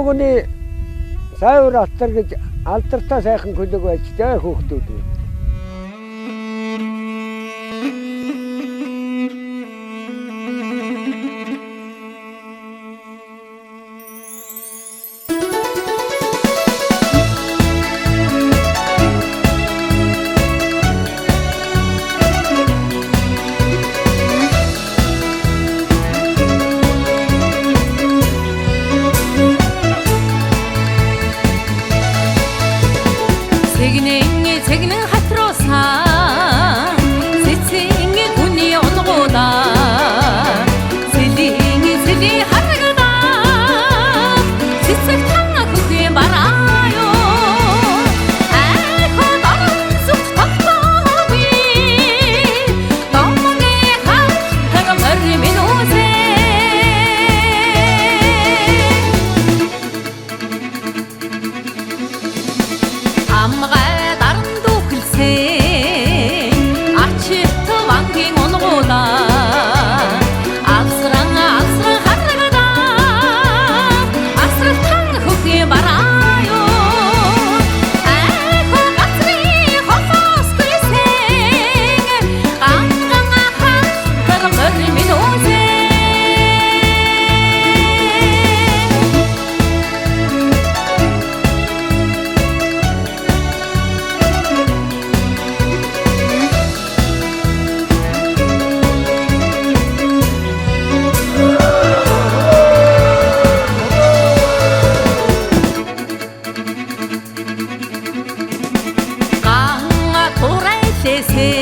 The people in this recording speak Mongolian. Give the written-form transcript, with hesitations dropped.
Түүний Сайвар алтар гэж алдартай сайхан клуб байж тээ хүүхдүүд. Цэгнэн хатруусан цэцэн хүний онгуудаа цэлийн харагдаа цэцэг тан хөхийн бараё айхад орон зүгт тогтоогүй домгийн хатар морь минь амгай даран дүүхэлсэн ачит вангийн онгуудаа алсран харагдаа асралтан хөхийн бараё айхад гацрын хосос гүйсэн ганган хатар морь минь Ese